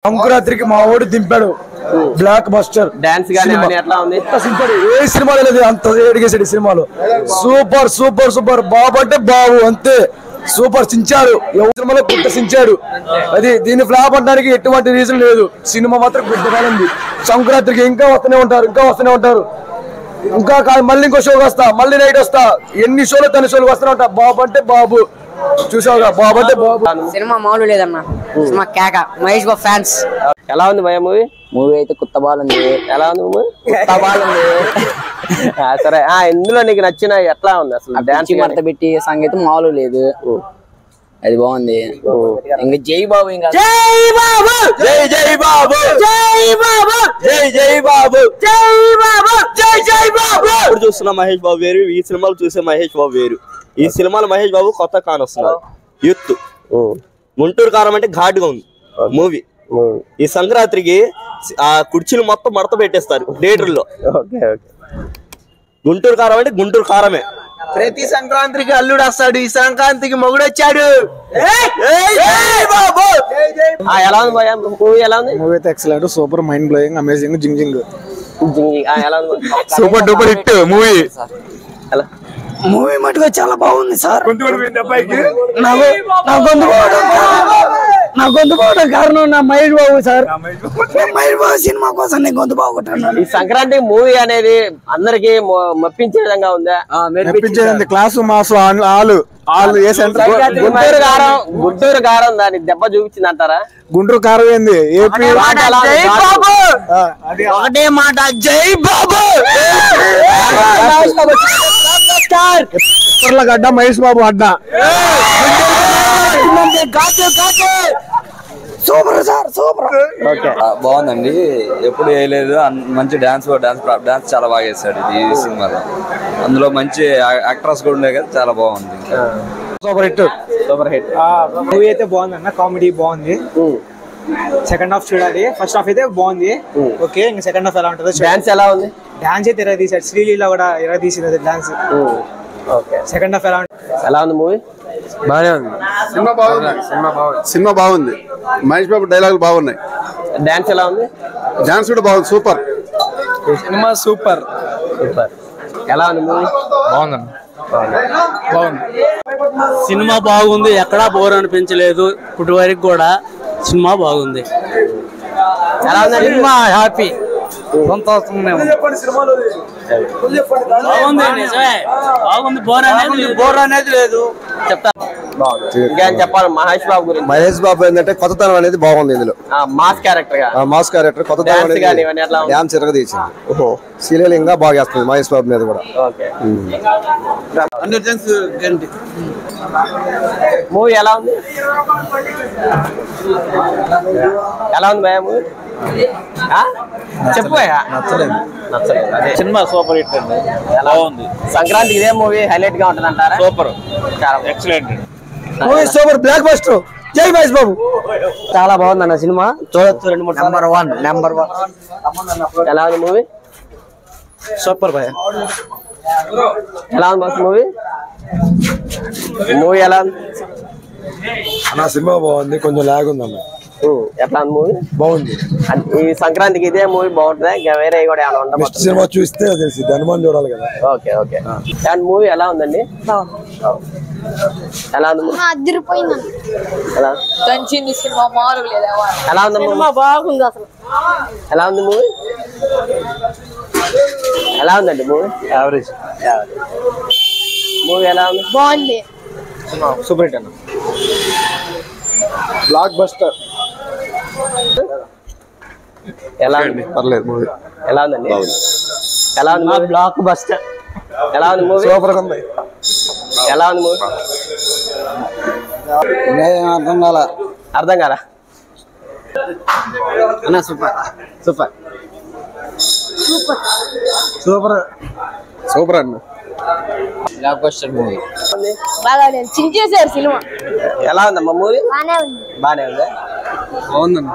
సంక్రాంతికి మా ఓడి దింపాడు block buster dance గాని ఎట్లా ఉంది ఏ సినిమాలో లేదు అంత ఏడిగేసాడు సినిమాలో సూపర్ సూపర్ సూపర్ బాబు అంటే బాబు అంతే సూపర్ సించాడు ఎవరి సినిమాలో గుట్ట సించాడు అది దీన్ని ఫ్లాప్ అనడానికి ఎటువంటి రీజన్ లేదు సినిమా మాత్రం గుడ్డగానుంది సంక్రాంతికి ఇంకా వస్తూనే ఉంటారు ఇంకా మళ్ళీ ఇంకో షోకి వస్తా మళ్ళీ నైట్ వస్తా ఎన్ని షోలు తన షోలు వస్తూనే ఉంటా బాబు అంటే బాబు చూసావుగా బాబు అంటే బాబు సినిమా మామూలు లేదన్న సినిమా కేక మహేష్ బాబు ఫ్యాన్స్ ఎలా ఉంది భయ మూవీ అయితే కొత్త బాగుంది ఎలా ఉంది కొత్త బాగుంది సరే ఇందులో నీకు నచ్చిన ఎట్లా ఉంది అసలు డాన్స్ మడత పెట్టి సంగీతం మామూలు లేదు అది బాగుంది ఇంకా జై బాబు ఇంకా జై బాబు జై జై బాబు జై బాబు జై జై బాబు జై బాబు జై జై బాబు ఇప్పుడు చూస్తున్న మహేష్ బాబు వేరు ఈ సినిమాలు చూసే మహేష్ బాబు వేరు ఈ సినిమాలో మహేష్ బాబు కొత్త కాన్ వస్తున్నారు యూత్ గుంటూరు కారం అంటే ఘాటుగా ఉంది మూవీ ఈ సంక్రాంతికి ఆ కుర్చీలు మొత్తం మడత పెట్టేస్తారు థియేటర్లో గుంటూరు కారం అంటే గుంటూరు కారమే ప్రతి సంక్రాంతికి అల్లుడు వస్తాడు ఈ సంక్రాంతికి మొగుడు వచ్చాడు ఎలా ఉంది భయ మూవీ ఎలా ఉంది మూవీ అయితే excellent super mind blowing amazing జింగ్ ఎలా ఉంది సూపర్ డూపర్ హిట్ మూవీ ఎలా మూవీ మటుగా చాలా బాగుంది సార్ నా గొంతు పోవడం కారణం నా మహేష్ బాబు సార్ మహేష్ బాబు సినిమా కోసం నేను గొంతు బాగుంటాను ఈ సంక్రాంతి మూవీ అనేది అందరికి మెప్పించే విధంగా ఉందా మెప్పించేది క్లాసు మాసు ఆలు ఏ సెంటర్ గుంటూరు గారం దాని దెబ్బ చూపించింది అంటారా గుంటూరు కారం ఏంది ఏపీ ఒకటే మాట జై బాబు గడ్డ మహేష్ బాబు అడ్డ సూపర్ సార్ సూపర్ బాగుందండి ఎప్పుడు వేయలేదు మంచి డాన్స్ చాలా బాగా వేస్తాడు ఈ సినిమాలో అందులో మంచి యాక్టర్స్ కూడా ఉండే కదా చాలా బాగుంది సూపర్ హిట్ మూవీ అయితే బాగుంది అన్న కామెడీ బాగుంది సెకండ్ హాఫ్ చూడాలి ఫస్ట్ హాఫ్ అయితే బాగుంది ఓకే ఇంకా సెకండ్ హాఫ్ ఎలా ఉంటుందో డాన్స్ ఎలా ఉంది డాన్స్ అయితే ఇరవై తీసాడు శ్రీలీల కూడా ఇరవై తీసింది డాన్స్ సెకండ్ హాఫ్ ఎలా ఉంది మూవీ బాగానే ఉంది సినిమా బాగుంది మహేష్ బాబు డైలాగులు బాగున్నాయి డాన్స్ ఎలా ఉంది డాన్స్ కూడా బాగుంది సూపర్ సినిమా సూపర్ ఎలా ఉంది మూవీ బాగుందండి సినిమా బాగుంది ఎక్కడా బోర్ అనిపించలేదు ఇప్పటి వరకు కూడా సినిమా బాగుంది ఎలా ఉంది సినిమా హ్యాపీ సంతోషంగా బాగుంది నిజమే బాగుంది బోర్ అనేది లేదు చెప్తా ఇంకేం చెప్పాలి మహేష్ బాబు గురించి మహేష్ బాబు ఏంటంటే కొత్తతనం అనేది బాగుంది ఇందులో మాస్ క్యారెక్టర్ గా మాస్ క్యారెక్టర్ కొత్తతనం డాన్స్ ఎరగదీసింది శ్రీలీలంగా బాగా వేస్తుంది మహేష్ బాబు మీద కూడా మూవీ ఎలా ఉంది ఎలా ఉంది భయ మూవీ చెప్పు నచ్చలేదు సినిమా సూపర్ హిట్ అండి ఎలా ఉంది సంక్రాంతికి ఇదే మూవీ హైలైట్ గా ఉంటుంది అంటారా super excellent movie super block buster జై మహేష్ బాబు చాలా బాగుంది అన్న సినిమా చూడొచ్చు 2-3 నెంబర్ 1 ఎలా ఉంది మూవీ సూపర్ భయ ఎలా ఉంది బాస్ మూవీ ఎలా ఉంది నా సినిమా బాగుంది కొంచెం లాగ్ ఉంది అన్న ఎట్లా ఉంది మూవీ బాగుంది ఈ సంక్రాంతికి ఇదే మూవీ బాగుంటుంది ఇంకా వేరే కూడా ఏమైనా ఉంటుంది సినిమా చూస్తే తెలిసి హనుమాన్ చూడాలి కదా ఓకే అండ్ మూవీ ఎలా ఉందండి ఎలా ఉంది ఎలా దంచింది సినిమా మామూలు లేదా ఎలా ఉంది సినిమా బాగుంది అసలు ఎలా ఉంది మూవీ ఎలా ఉందండి మూవీ యావరేజ్ మూవీ ఎలా ఉంది బాగుంది సూపర్ హిట్ అన్న బ్లాక్ బస్టర్ ఎలా ఉంది పర్లేదు మూవీ ఎలా ఉందండి ఎలా ఉంది బ్లాక్ బస్టర్ ఎలా ఉంది మూవీ సూపర్ ఉంది ఎలా ఉంది మూవీ అర్థం కాలా సూపర్ అన్న బ్లాక్ బస్టర్ మూవీ బాగా చించేశారు సినిమా ఎలా ఉందమ్మా మూవీ బానే ఉంది బానే ఉందా బాగుందన్న